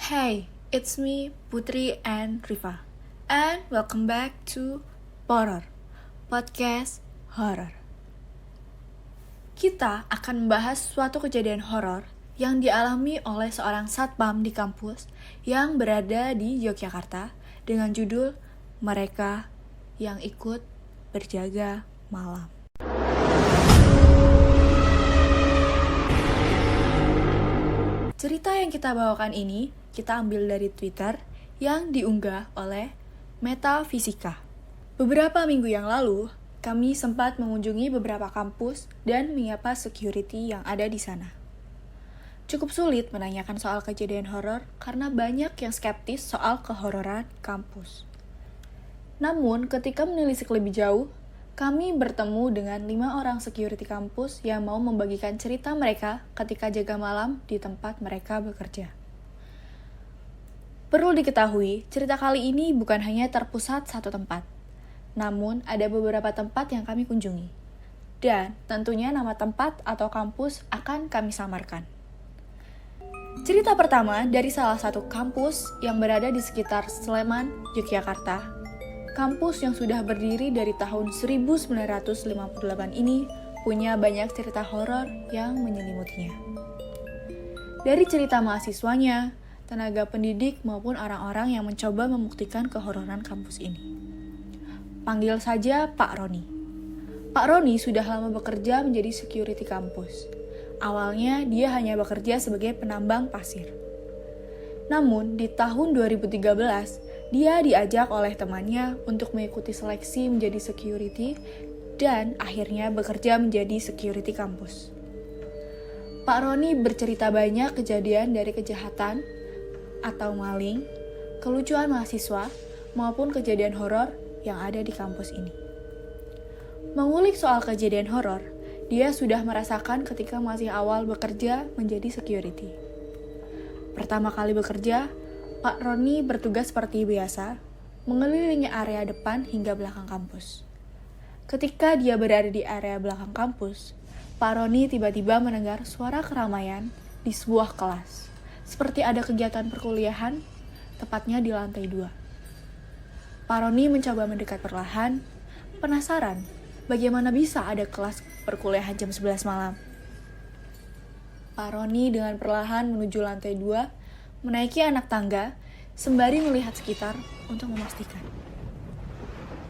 Hey, it's me, Putri and Riva. And welcome back to Horror, podcast horror. Kita akan membahas suatu kejadian horor yang dialami oleh seorang satpam di kampus yang berada di Yogyakarta dengan judul Mereka yang Ikut Berjaga Malam. Cerita yang kita bawakan ini kita ambil dari Twitter yang diunggah oleh Metafisika. Beberapa minggu yang lalu, kami sempat mengunjungi beberapa kampus dan menyapa security yang ada di sana. Cukup sulit menanyakan soal kejadian horor karena banyak yang skeptis soal kehororan kampus. Namun, ketika menelisik lebih jauh, kami bertemu dengan 5 orang security kampus yang mau membagikan cerita mereka ketika jaga malam di tempat mereka bekerja. Perlu diketahui, cerita kali ini bukan hanya terpusat satu tempat, namun ada beberapa tempat yang kami kunjungi. Dan tentunya nama tempat atau kampus akan kami samarkan. Cerita pertama dari salah satu kampus yang berada di sekitar Sleman, Yogyakarta. Kampus yang sudah berdiri dari tahun 1958 ini punya banyak cerita horor yang menyelimutinya. Dari cerita mahasiswanya, tenaga pendidik maupun orang-orang yang mencoba membuktikan kehororan kampus ini. Panggil saja Pak Roni. Pak Roni sudah lama bekerja menjadi security kampus. Awalnya dia hanya bekerja sebagai penambang pasir. Namun di tahun 2013, dia diajak oleh temannya untuk mengikuti seleksi menjadi security dan akhirnya bekerja menjadi security kampus. Pak Roni bercerita banyak kejadian dari kejahatan atau maling, kelucuan mahasiswa, maupun kejadian horor yang ada di kampus ini. Mengulik soal kejadian horor, dia sudah merasakan ketika masih awal bekerja menjadi security. Pertama kali bekerja, Pak Roni bertugas seperti biasa, mengelilingi area depan hingga belakang kampus. Ketika dia berada di area belakang kampus, Pak Roni tiba-tiba mendengar suara keramaian di sebuah kelas, seperti ada kegiatan perkuliahan, tepatnya di lantai 2. Pak Roni mencoba mendekat perlahan, penasaran bagaimana bisa ada kelas perkuliahan jam 11 malam. Pak Roni dengan perlahan menuju lantai 2, menaiki anak tangga, sembari melihat sekitar untuk memastikan.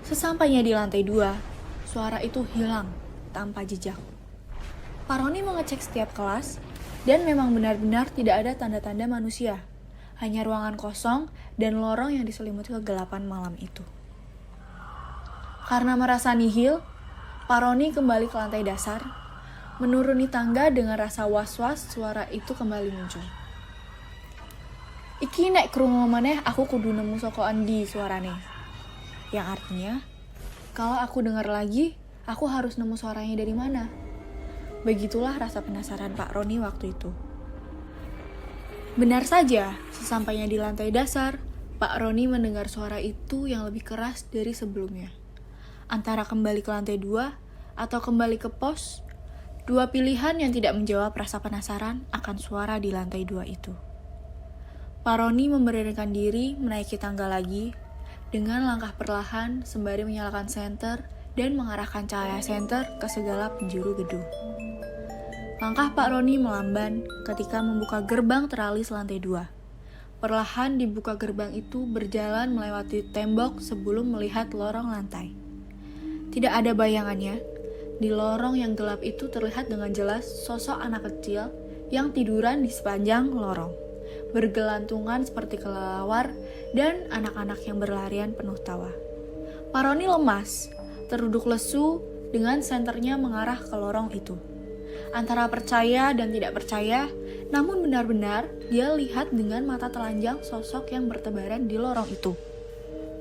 Sesampainya di lantai 2, suara itu hilang tanpa jejak. Pak Roni mengecek setiap kelas, dan memang benar-benar tidak ada tanda-tanda manusia. Hanya ruangan kosong dan lorong yang diselimuti kegelapan malam itu. Karena merasa nihil, Pak Roni kembali ke lantai dasar, menuruni tangga dengan rasa was-was suara itu kembali muncul. Iki nek krungu maneh aku kudu nemu saka endi suarane. Yang artinya, kalau aku dengar lagi, aku harus nemu suaranya dari mana. Begitulah rasa penasaran Pak Roni waktu itu. Benar saja, sesampainya di lantai dasar, Pak Roni mendengar suara itu yang lebih keras dari sebelumnya. Antara kembali ke lantai 2 atau kembali ke pos, dua pilihan yang tidak menjawab rasa penasaran akan suara di lantai 2 itu. Pak Roni memberanikan diri menaiki tangga lagi dengan langkah perlahan sembari menyalakan senter dan mengarahkan cahaya senter ke segala penjuru gedung. Langkah Pak Roni melamban ketika membuka gerbang teralis lantai 2. Perlahan dibuka gerbang itu berjalan melewati tembok sebelum melihat lorong lantai. Tidak ada bayangannya, di lorong yang gelap itu terlihat dengan jelas sosok anak kecil yang tiduran di sepanjang lorong, bergelantungan seperti kelelawar dan anak-anak yang berlarian penuh tawa. Pak Roni lemas, terduduk lesu dengan senternya mengarah ke lorong itu. Antara percaya dan tidak percaya, namun benar-benar dia lihat dengan mata telanjang sosok yang bertebaran di lorong itu.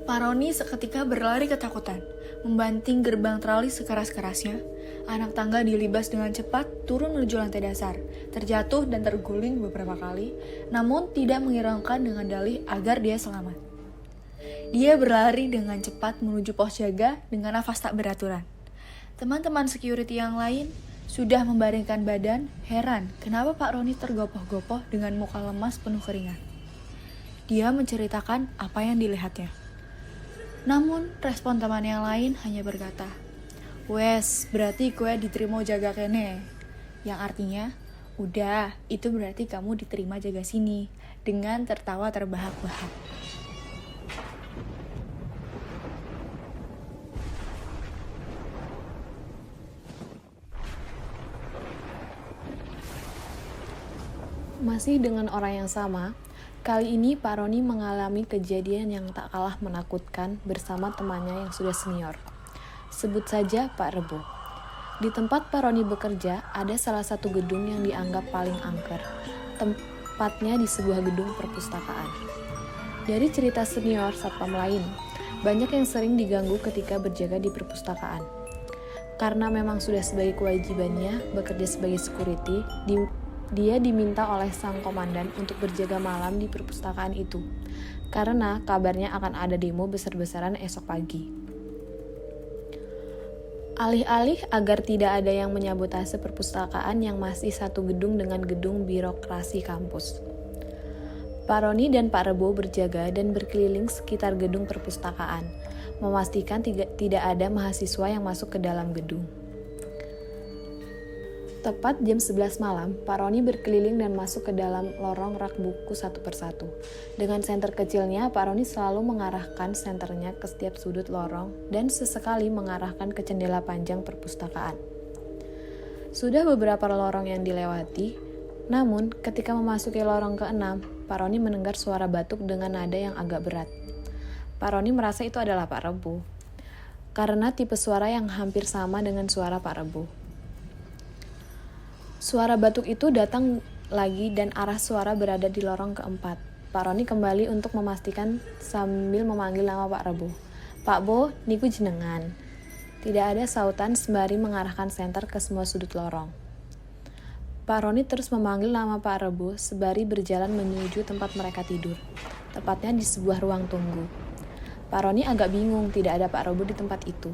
Pak Roni seketika berlari ketakutan, membanting gerbang teralis sekeras-kerasnya. Anak tangga dilibas dengan cepat turun menuju lantai dasar, terjatuh dan terguling beberapa kali, namun tidak menghiraukan dengan dalih agar dia selamat. Dia berlari dengan cepat menuju pos jaga dengan nafas tak beraturan. Teman-teman security yang lain sudah membaringkan badan, heran kenapa Pak Roni tergopoh-gopoh dengan muka lemas penuh keringat. Dia menceritakan apa yang dilihatnya. Namun, respon teman yang lain hanya berkata, "Wes, berarti kue diterima jaga kene." Yang artinya, udah, itu berarti kamu diterima jaga sini. Dengan tertawa terbahak-bahak. Masih dengan orang yang sama, kali ini Pak Roni mengalami kejadian yang tak kalah menakutkan bersama temannya yang sudah senior. Sebut saja Pak Rebo. Di tempat Pak Roni bekerja, ada salah satu gedung yang dianggap paling angker. Tempatnya di sebuah gedung perpustakaan. Dari cerita senior satpam lain, banyak yang sering diganggu ketika berjaga di perpustakaan. Karena memang sudah sebagai kewajibannya bekerja sebagai security, dia diminta oleh sang komandan untuk berjaga malam di perpustakaan itu, karena kabarnya akan ada demo besar-besaran esok pagi. Alih-alih agar tidak ada yang menyabotase perpustakaan yang masih satu gedung dengan gedung birokrasi kampus. Pak Roni dan Pak Rebo berjaga dan berkeliling sekitar gedung perpustakaan, memastikan tidak ada mahasiswa yang masuk ke dalam gedung. Tepat jam 11 malam, Pak Roni berkeliling dan masuk ke dalam lorong rak buku satu persatu. Dengan senter kecilnya, Pak Roni selalu mengarahkan senternya ke setiap sudut lorong dan sesekali mengarahkan ke jendela panjang perpustakaan. Sudah beberapa lorong yang dilewati, namun ketika memasuki lorong ke-6, Pak Roni mendengar suara batuk dengan nada yang agak berat. Pak Roni merasa itu adalah Pak Rebo, karena tipe suara yang hampir sama dengan suara Pak Rebo. Suara batuk itu datang lagi dan arah suara berada di lorong keempat. Pak Roni kembali untuk memastikan sambil memanggil nama Pak Rebo. "Pak Bo, niku jenengan." Tidak ada sautan sembari mengarahkan senter ke semua sudut lorong. Pak Roni terus memanggil nama Pak Rebo sembari berjalan menuju tempat mereka tidur, tepatnya di sebuah ruang tunggu. Pak Roni agak bingung tidak ada Pak Rebo di tempat itu.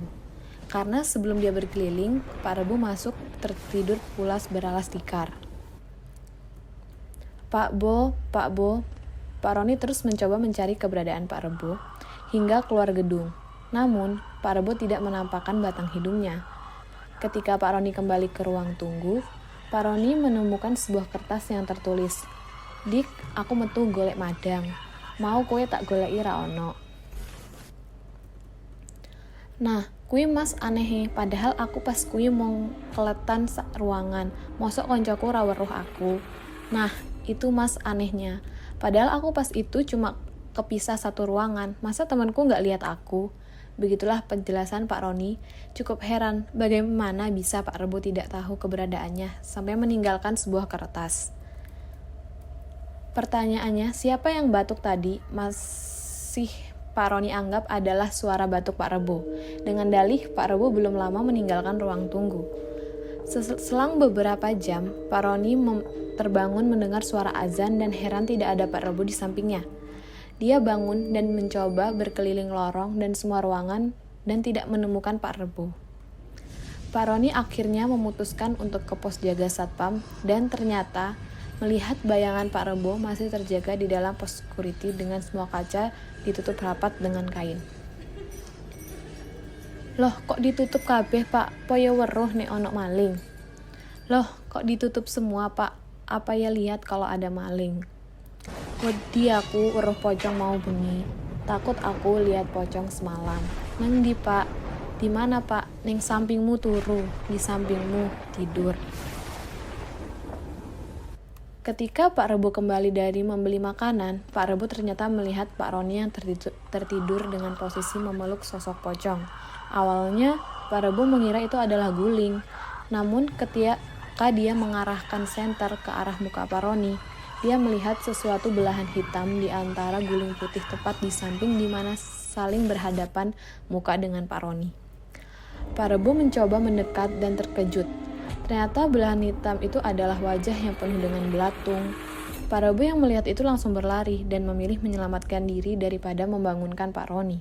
Karena sebelum dia berkeliling, Pak Rebo masuk tertidur pulas beralas tikar. Pak Bo. Pak Roni terus mencoba mencari keberadaan Pak Rebo hingga keluar gedung. Namun, Pak Rebo tidak menampakkan batang hidungnya. Ketika Pak Roni kembali ke ruang tunggu, Pak Roni menemukan sebuah kertas yang tertulis, "Dik, aku metu golek madang. Mau kowe tak goleki ra ono." Nah, kui mas aneh, padahal aku pas kui mau keletan sak ruangan, mosok koncoku ra weruh aku. Nah, itu mas anehnya. Padahal aku pas itu cuma kepisah satu ruangan, masa temanku nggak lihat aku? Begitulah penjelasan Pak Roni. Cukup heran bagaimana bisa Pak Rebo tidak tahu keberadaannya sampai meninggalkan sebuah kertas. Pertanyaannya, siapa yang batuk tadi? Masih Pak Roni anggap adalah suara batuk Pak Rebo. Dengan dalih, Pak Rebo belum lama meninggalkan ruang tunggu. Selang beberapa jam, Pak Roni terbangun mendengar suara azan dan heran tidak ada Pak Rebo di sampingnya. Dia bangun dan mencoba berkeliling lorong dan semua ruangan dan tidak menemukan Pak Rebo. Pak Roni akhirnya memutuskan untuk ke pos jaga satpam dan ternyata melihat bayangan Pak Rebo masih terjaga di dalam pos security dengan semua kaca ditutup rapat dengan kain. "Loh, kok ditutup kabeh, Pak? Poyo weruh nek ono maling." "Loh, kok ditutup semua, Pak? Apa ya lihat kalau ada maling?" "Wedi aku weruh pocong mau bengi. Takut aku lihat pocong semalam." "Nang ndi, Pak?" "Di mana, Pak?" "Ning sampingmu turu, di sampingmu tidur." Ketika Pak Rebo kembali dari membeli makanan, Pak Rebo ternyata melihat Pak Roni yang tertidur dengan posisi memeluk sosok pocong. Awalnya, Pak Rebo mengira itu adalah guling. Namun ketika dia mengarahkan senter ke arah muka Pak Roni, dia melihat sesuatu belahan hitam di antara guling putih tepat di samping di mana saling berhadapan muka dengan Pak Roni. Pak Rebo mencoba mendekat dan terkejut. Ternyata belahan hitam itu adalah wajah yang penuh dengan belatung. Pak Rebo yang melihat itu langsung berlari dan memilih menyelamatkan diri daripada membangunkan Pak Roni.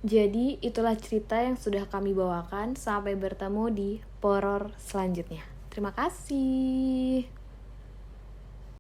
Jadi itulah cerita yang sudah kami bawakan. Sampai bertemu di horor selanjutnya. Terima kasih.